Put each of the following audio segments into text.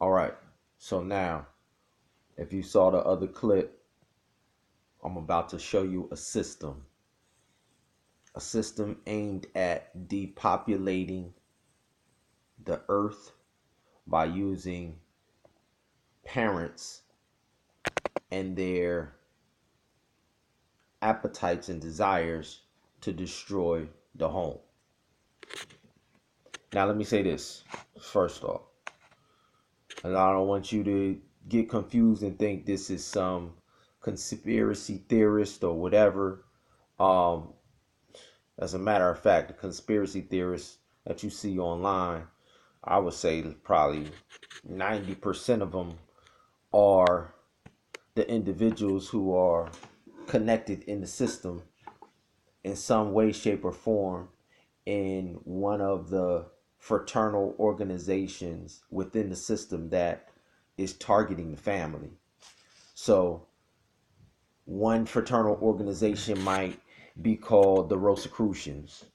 All right. So now, if you saw the other clip, I'm about to show you a system aimed at depopulating the earth by using parents and their appetites and desires to destroy the home. Now, let me say this first off. And I don't want you to get confused and think this is some conspiracy theorist or whatever. Um, as a matter of fact, the conspiracy theorists that you see online, I would say probably 90% of them are the individuals who are connected in the system in some way, shape, or form in one of the fraternal organizations within the system that is targeting the family. So, one fraternal organization might be called the Rosicrucians.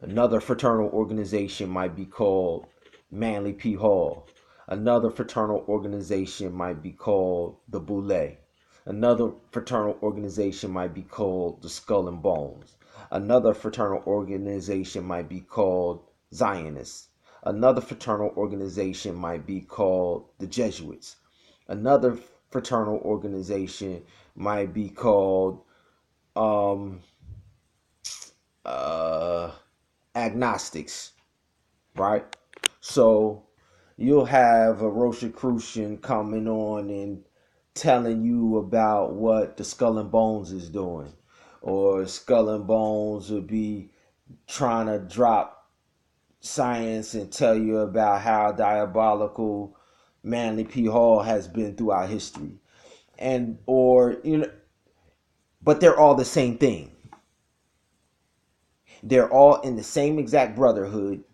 Another fraternal organization might be called Manly P. Hall. Another fraternal organization might be called the Boule. Another fraternal organization might be called the Skull and Bones. Another fraternal organization might be called Zionists. Another fraternal organization might be called the Jesuits. Another fraternal organization might be called um, uh, agnostics, right? So you'll have a Rosicrucian coming on and telling you about what the Skull and Bones is doing, or Skull and Bones would be trying to drop science and tell you about how diabolical Manly P. Hall has been throughout history, and or but they're all the same thing. They're all in the same exact brotherhood,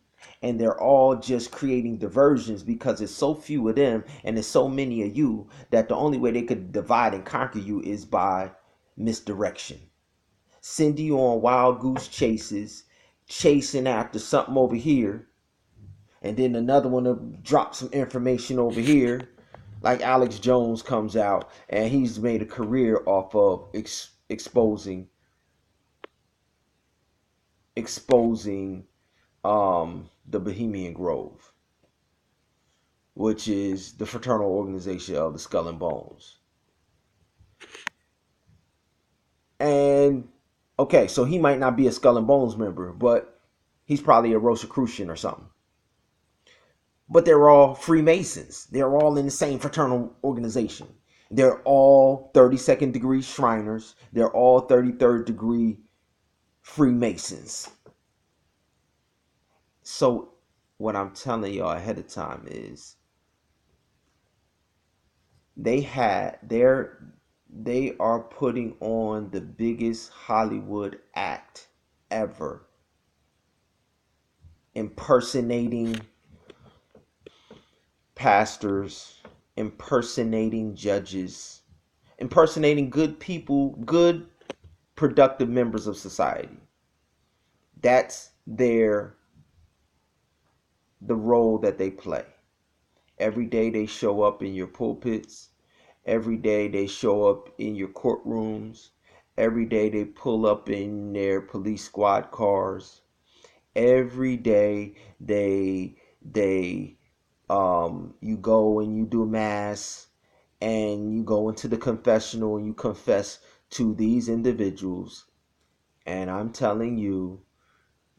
and they're all just creating diversions because it's so few of them and there's so many of you that the only way they could divide and conquer you is by misdirection. Send you on wild goose chases, chasing after something over here, and then another one will drop some information over here. Like Alex Jones comes out and he's made a career off of exposing the Bohemian Grove, which is the fraternal organization of the Skull and Bones. And okay, so he might not be a Skull and Bones member, but he's probably a Rosicrucian or something. But they're all Freemasons. They're all in the same fraternal organization. They're all 32nd degree Shriners. They're all 33rd degree Freemasons. So what I'm telling y'all ahead of time is they are putting on the biggest Hollywood act ever, impersonating pastors, impersonating judges, impersonating good people, good productive members of society. That's the role that they play. Every day they show up in your pulpits. Every day they show up in your courtrooms. Every day they pull up in their police squad cars. Every day they you go and you do mass and you go into the confessional and you confess to these individuals. And I'm telling you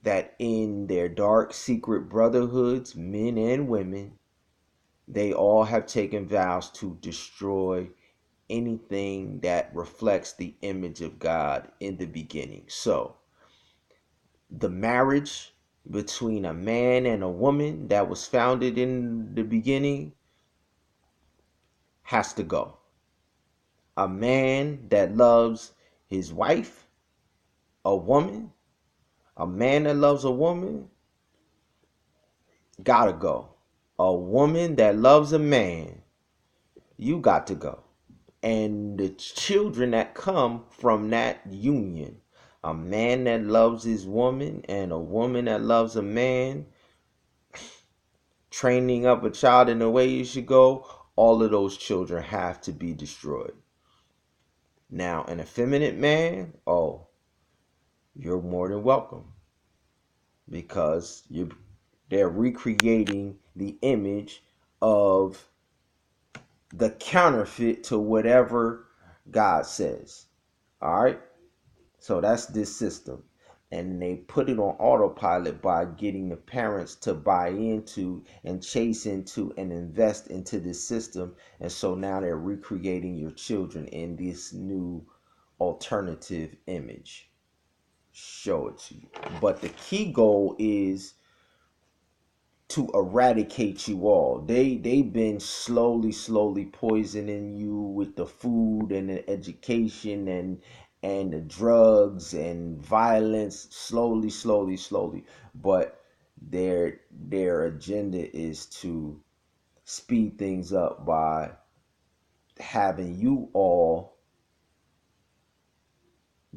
that in their dark secret brotherhoods, men and women, they all have taken vows to destroy anything that reflects the image of God in the beginning. So, the marriage between a man and a woman that was founded in the beginning has to go. A man that loves his wife, a woman, a man that loves a woman, gotta go. A woman that loves a man, you got to go. And the children that come from that union, a man that loves his woman and a woman that loves a man, training up a child in the way you should go, all of those children have to be destroyed. Now, an effeminate man, oh, you're more than welcome, because they're recreating the image of the counterfeit to whatever God says. All right? So that's this system. And they put it on autopilot by getting the parents to buy into and chase into and invest into this system. And so now they're recreating your children in this new alternative image. Show it to you. But the key goal is to eradicate you all. They've been slowly poisoning you with the food and the education and the drugs and violence, slowly. But their agenda is to speed things up by having you all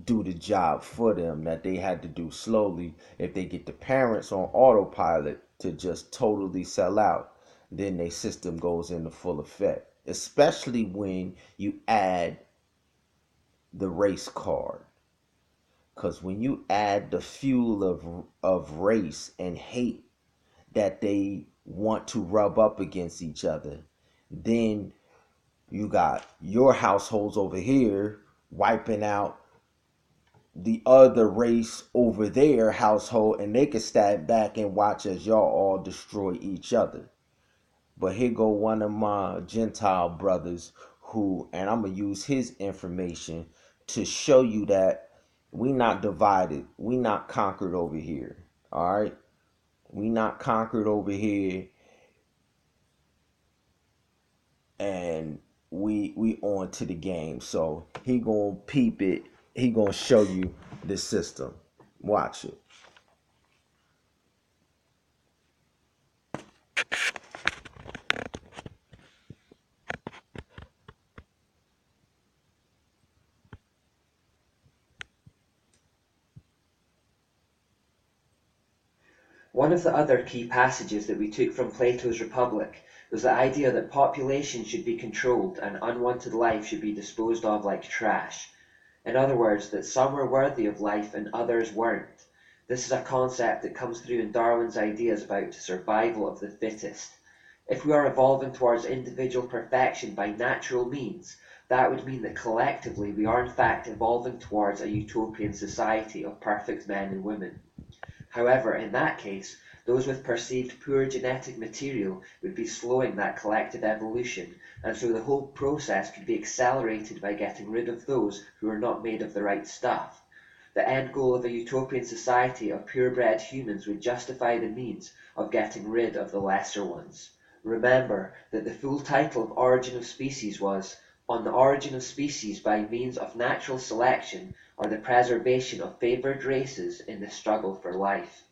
do the job for them that they had to do slowly. If they get the parents on autopilot to just totally sell out, then their system goes into full effect. Especially when you add the race card. Because when you add the fuel of race and hate that they want to rub up against each other, then you got your households over here wiping out the other race over their household, and they can stand back and watch as y'all all destroy each other. But here go one of my Gentile brothers who, and I'm gonna use his information to show you that we not divided, we not conquered over here. All right, we not conquered over here, and we on to the game. So he gonna peep it. He gonna show you the system. Watch it. One of the other key passages that we took from Plato's Republic was the idea that population should be controlled and unwanted life should be disposed of like trash. In other words, that some were worthy of life and others weren't. This is a concept that comes through in Darwin's ideas about survival of the fittest. If we are evolving towards individual perfection by natural means, that would mean that collectively we are in fact evolving towards a utopian society of perfect men and women. However, in that case, those with perceived poor genetic material would be slowing that collective evolution, and so the whole process could be accelerated by getting rid of those who are not made of the right stuff. The end goal of a utopian society of purebred humans would justify the means of getting rid of the lesser ones. Remember that the full title of Origin of Species was "On the Origin of Species by Means of Natural Selection or the Preservation of Favoured Races in the Struggle for Life."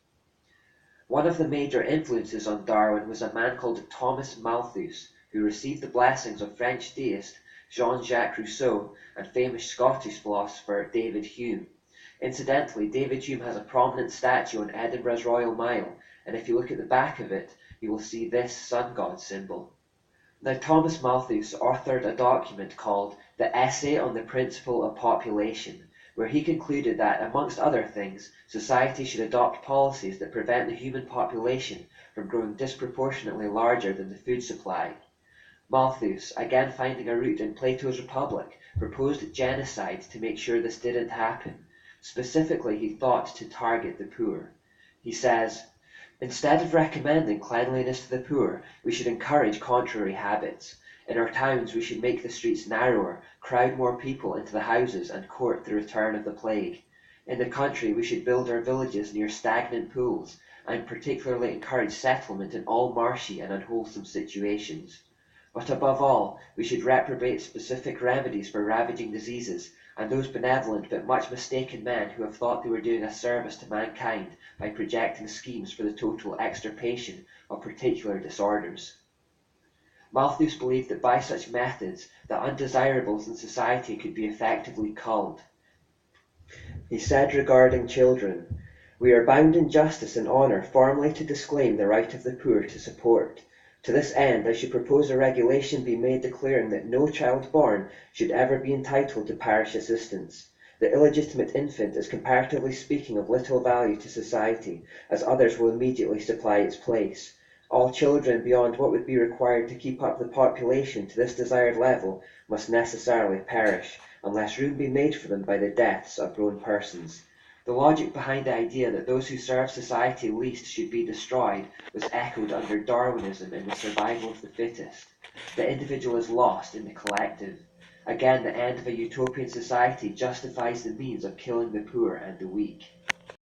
One of the major influences on Darwin was a man called Thomas Malthus, who received the blessings of French deist Jean-Jacques Rousseau and famous Scottish philosopher David Hume. Incidentally, David Hume has a prominent statue on Edinburgh's Royal Mile, and if you look at the back of it, you will see this sun god symbol. Now, Thomas Malthus authored a document called "The Essay on the Principle of Population," where he concluded that, amongst other things, society should adopt policies that prevent the human population from growing disproportionately larger than the food supply. Malthus, again finding a root in Plato's Republic, proposed genocide to make sure this didn't happen. Specifically, he thought to target the poor. He says, "Instead of recommending cleanliness to the poor, we should encourage contrary habits. In our towns we should make the streets narrower, crowd more people into the houses, and court the return of the plague. In the country we should build our villages near stagnant pools, and particularly encourage settlement in all marshy and unwholesome situations. But above all, we should reprobate specific remedies for ravaging diseases, and those benevolent but much mistaken men who have thought they were doing a service to mankind by projecting schemes for the total extirpation of particular disorders." Malthus believed that by such methods the undesirables in society could be effectively culled. He said regarding children, We are bound in justice and honour formally to disclaim the right of the poor to support. To this end I should propose a regulation be made declaring that no child born should ever be entitled to parish assistance. The illegitimate infant is comparatively speaking of little value to society, as others will immediately supply its place. All children beyond what would be required to keep up the population to this desired level must necessarily perish, unless room be made for them by the deaths of grown persons. The logic behind the idea that those who serve society least should be destroyed was echoed under Darwinism in the survival of the fittest. The individual is lost in the collective. Again, the end of a utopian society justifies the means of killing the poor and the weak.